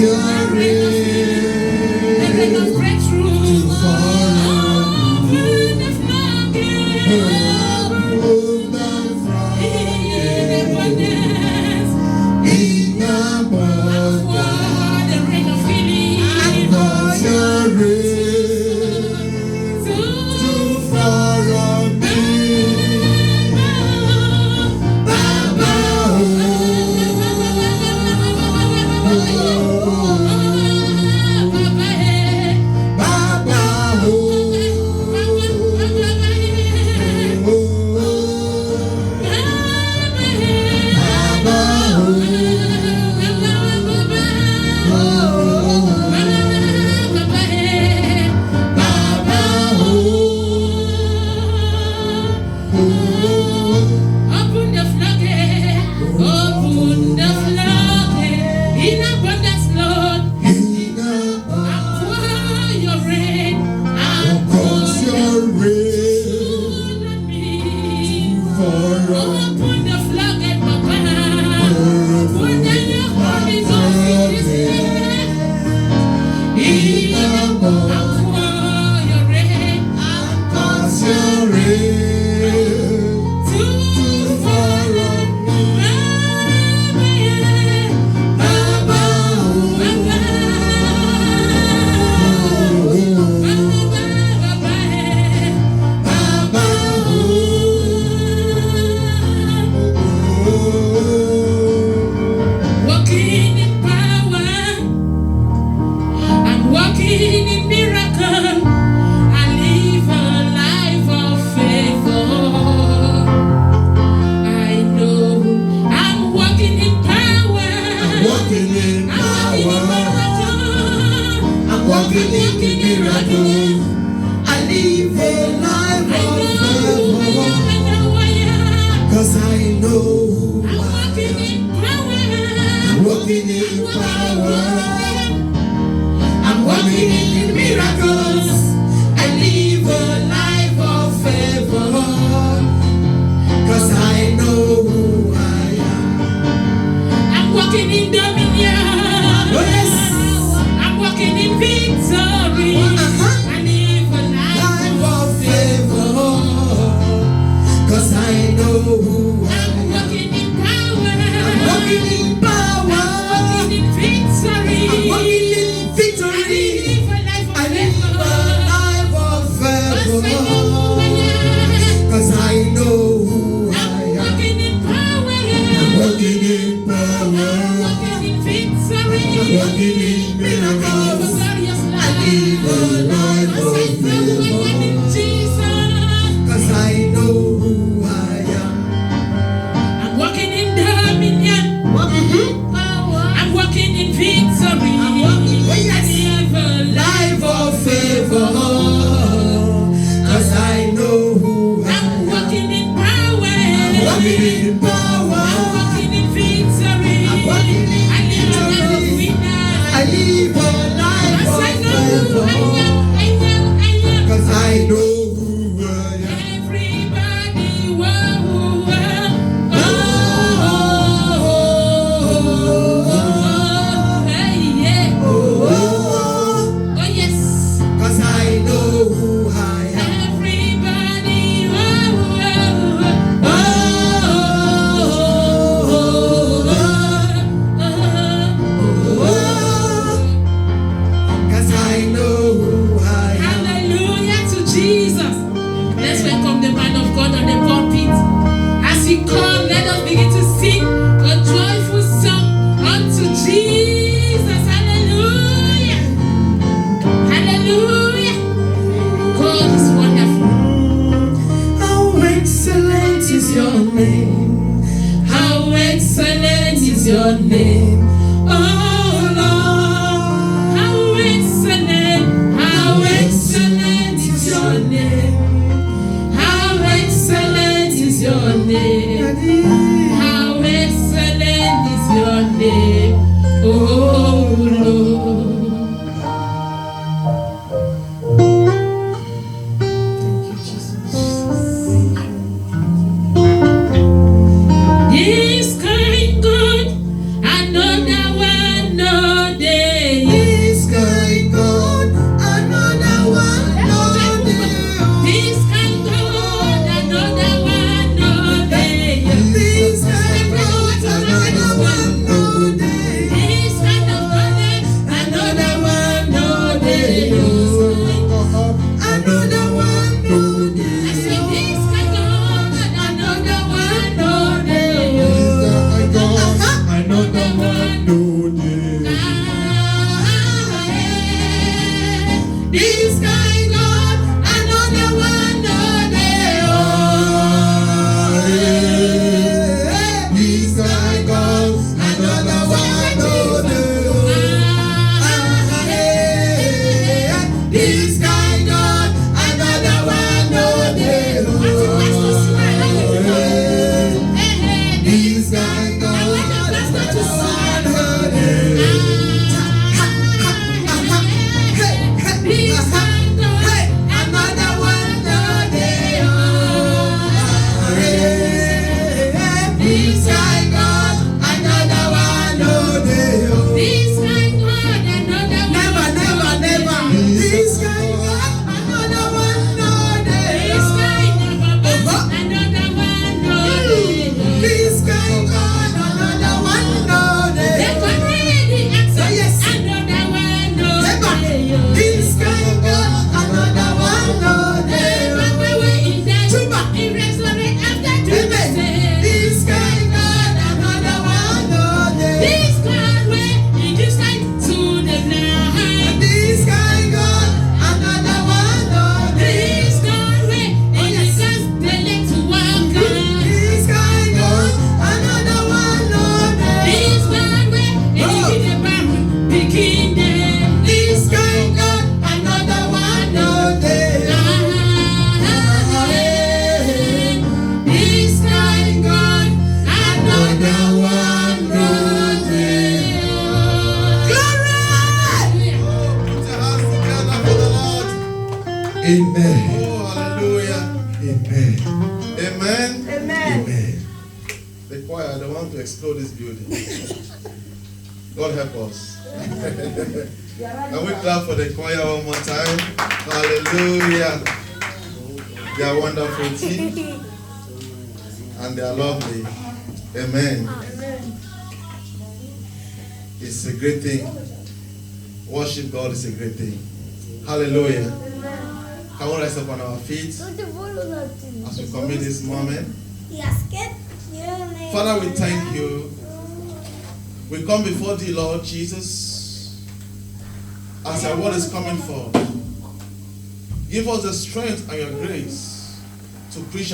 your rain. The rain of breakthrough. To follow me. Open the floodgates. Open the floodgates. In abundance. The rain of healing. And for your rain. To follow me. Baba, open the floodgate, open the floodgate, in abundance, Lord. Pour your rain, pour your rain on me. Open the floodgate, Papa. Pour down your Holy Ghost in this place. Pour your rain, cause your rain. Walking in power, I'm walking in miracle. I live a life of favor. I know I'm walking in power. I'm walking in miracle. I live a life of favor. Cause I know I'm walking in power. I'm walking in power. I'm walking in miracles. I live a life of favor. Cause I know who I am. I'm walking in dominion. Yes. I'm walking in victory. I live a life of favor. Cause I know who I am. I'm walking in power. I'm walking in power. I'm walking in victory. I'm walking in victory. I live a life of favor. Cause I know who I am. I'm walking in power. I'm walking in power. I'm walking in victory. I'm walking in miracles. I live a life of favor. Cause I know who I am. I'm walking in dominion. I'm walking in victory. I live a life of favor. Cause I know who I am. I'm walking in power. I'm walking in power. I'm walking in victory. I'm walking in victory. I live a life of favor. Cause I know who I am. Everybody, oh yes. Cause I know who I am. Everybody, cause I know who I am. Hallelujah to Jesus. Let's welcome the man of God on the pulpit. As he comes, let us begin to sing a joyful song unto Jesus. Hallelujah. Hallelujah. God is wonderful. How excellent is your name. How excellent is your name. Oh Lord. How excellent is your name. How excellent is your name. How excellent is your name. Oh Lord. Thank you, Jesus. This kind God, another one God help us. Can we clap for the choir one more time? Hallelujah. They are wonderful team. And they are lovely. Amen. It's a great thing. Worship God is a great thing. Hallelujah. Can we rise up on our feet as we commit this moment? Father, we thank you. We come before thee, Lord Jesus, as our word is coming forth. Give us the strength and your grace to preach